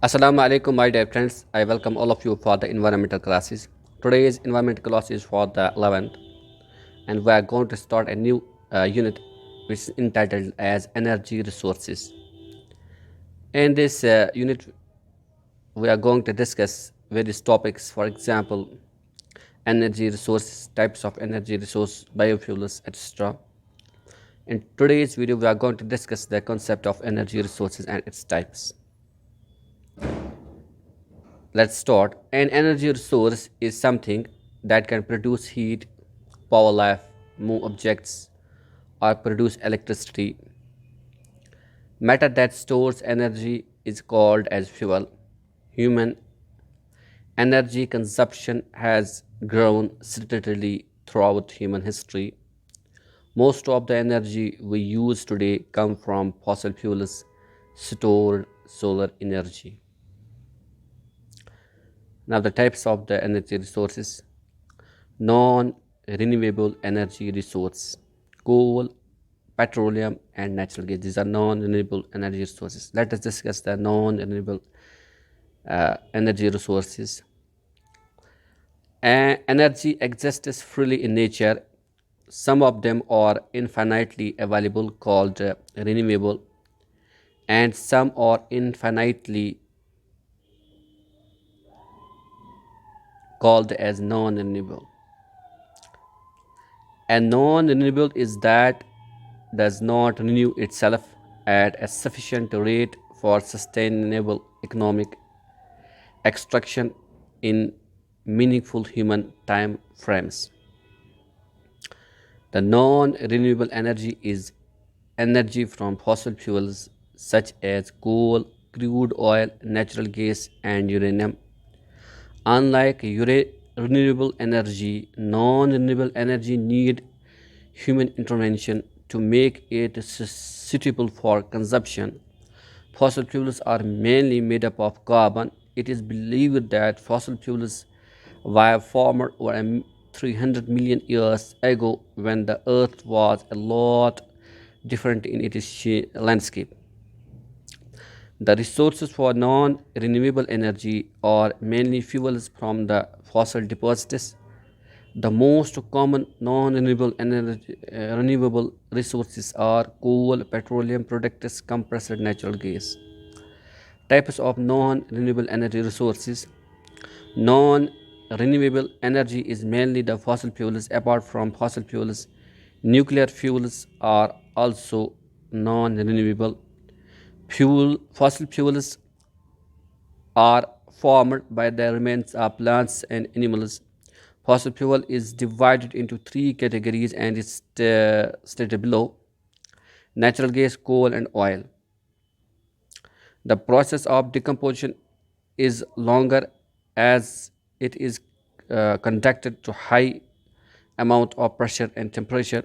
Assalamu alaikum, my dear friends. I welcome all of you for the environmental classes. Today's environmental class is for the 11th, and we are going to start a new unit which is entitled as Energy Resources. In this unit, we are going to discuss various topics, for example, energy resources, types of energy resource, biofuels, etc. In today's video, we are going to discuss the concept of energy resources and its types. Let's start. An energy resource is something that can produce heat, power life, move objects, or produce electricity. Matter that stores energy is called as fuel. Human energy consumption has grown steadily throughout human history. Most of the energy we use today come from fossil fuels, stored solar energy. Now the types of the energy resources: non-renewable energy resource, coal, petroleum, and natural gas. These are non-renewable energy resources. Let us discuss the non-renewable energy resources. Energy exists freely in nature. Some of them are infinitely available, called renewable, and some are infinitely called as non-renewable. And non-renewable is that does not renew itself at a sufficient rate for sustainable economic extraction in meaningful human time frames. The non-renewable energy is energy from fossil fuels such as coal, crude oil, natural gas, and uranium. Unlike renewable energy, non-renewable energy need human intervention to make it suitable for consumption. Fossil fuels are mainly made up of carbon. It is believed that fossil fuels were formed over 300 million years ago when the earth was a lot different in its landscape. The resources for non-renewable energy are mainly fuels from the fossil deposits. The most common non-renewable renewable resources are coal, petroleum products, compressed natural gas. Types of non-renewable energy resources. Non-renewable energy is mainly the fossil fuels. Apart from fossil fuels, nuclear fuels are also non-renewable. Fossil fuels are formed by the remains of plants and animals. Fossil fuel is divided into three categories and is stated below: natural gas, coal, and oil. The process of decomposition is longer as it is conducted to high amount of pressure and temperature.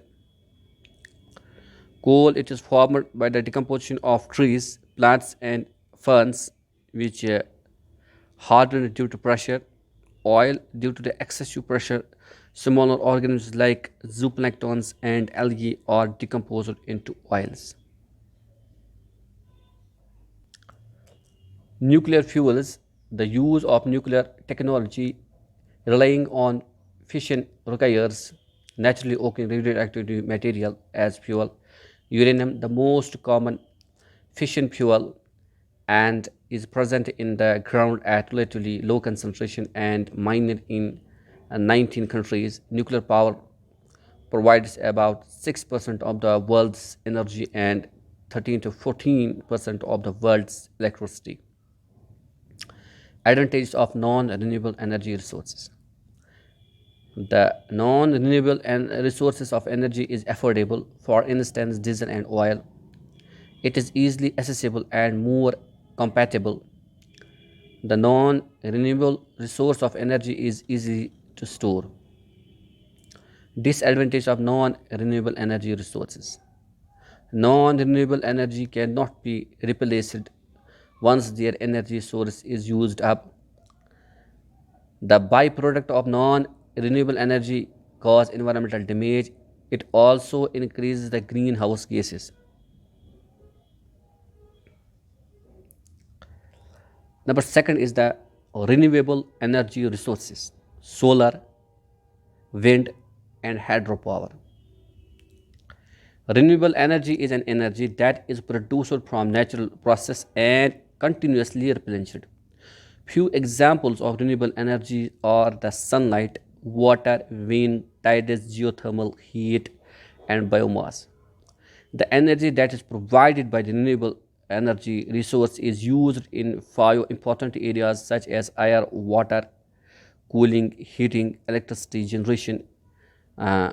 Coal, it is formed by the decomposition of trees, plants, and ferns, which harden due to pressure. Oil, due to the excessive pressure, smaller organisms like zooplanktons and algae are decomposed into oils. Nuclear fuels, the use of nuclear technology relying on fission requires naturally occurring radioactive material as fuel. Uranium, the most common fission fuel, and is present in the ground at relatively low concentration and mined in 19 countries. Nuclear power provides about 6% of the world's energy and 13 to 14% of the world's electricity. Advantages of non-renewable energy resources. The non-renewable resources of energy is affordable. For instance, diesel and oil. It is easily accessible and more compatible. The non-renewable resource of energy is easy to store. Disadvantage of non-renewable energy resources. Non-renewable energy cannot be replaced once their energy source is used up. The byproduct of non-renewable energy cause environmental damage. It also increases the greenhouse gases. Number second is the renewable energy resources, solar, wind, and hydropower. Renewable energy is an energy that is produced from natural process and continuously replenished. Few examples of renewable energy are the sunlight, water, wind, tides, geothermal heat, and biomass. The energy that is provided by the renewable energy resource is used in five important areas such as air, water, cooling, heating, electricity generation,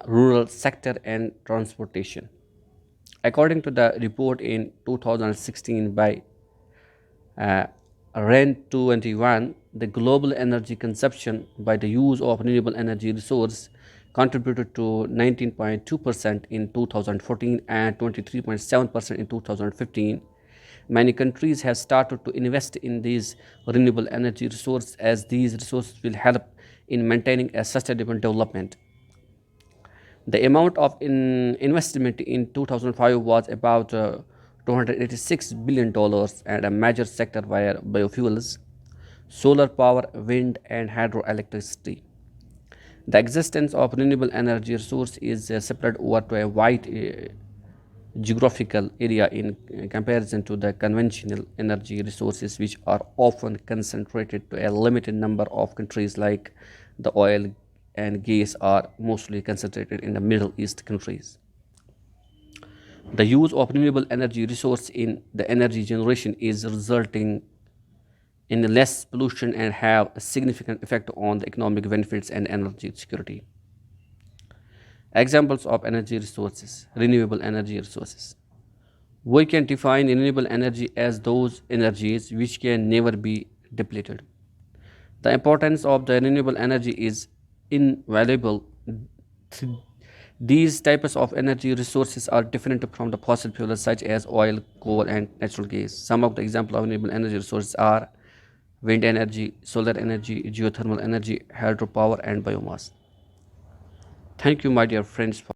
rural sector, and transportation. According to the report in 2016 by uh, REN21, the global energy consumption by the use of renewable energy resource contributed to 19.2% in 2014 and 23.7% in 2015. Many countries have started to invest in these renewable energy resources as these resources will help in maintaining a sustainable development. The amount of investment in 2005 was about $286 billion, and a major sector were biofuels, solar power, wind, and hydroelectricity. The existence of renewable energy resource is spread over to a wide geographical area in comparison to the conventional energy resources, which are often concentrated to a limited number of countries, like the oil and gas are mostly concentrated in the Middle East countries. The use of renewable energy resource in the energy generation is resulting in less pollution and have a significant effect on the economic benefits and energy security. Examples of energy resources, renewable energy resources. We can define renewable energy as those energies which can never be depleted. The importance of the renewable energy is invaluable. These types of energy resources are different from the fossil fuels such as oil, coal, and natural gas. Some of the examples of renewable energy resources are wind energy, solar energy, geothermal energy, hydropower, and biomass. Thank you, my dear friends.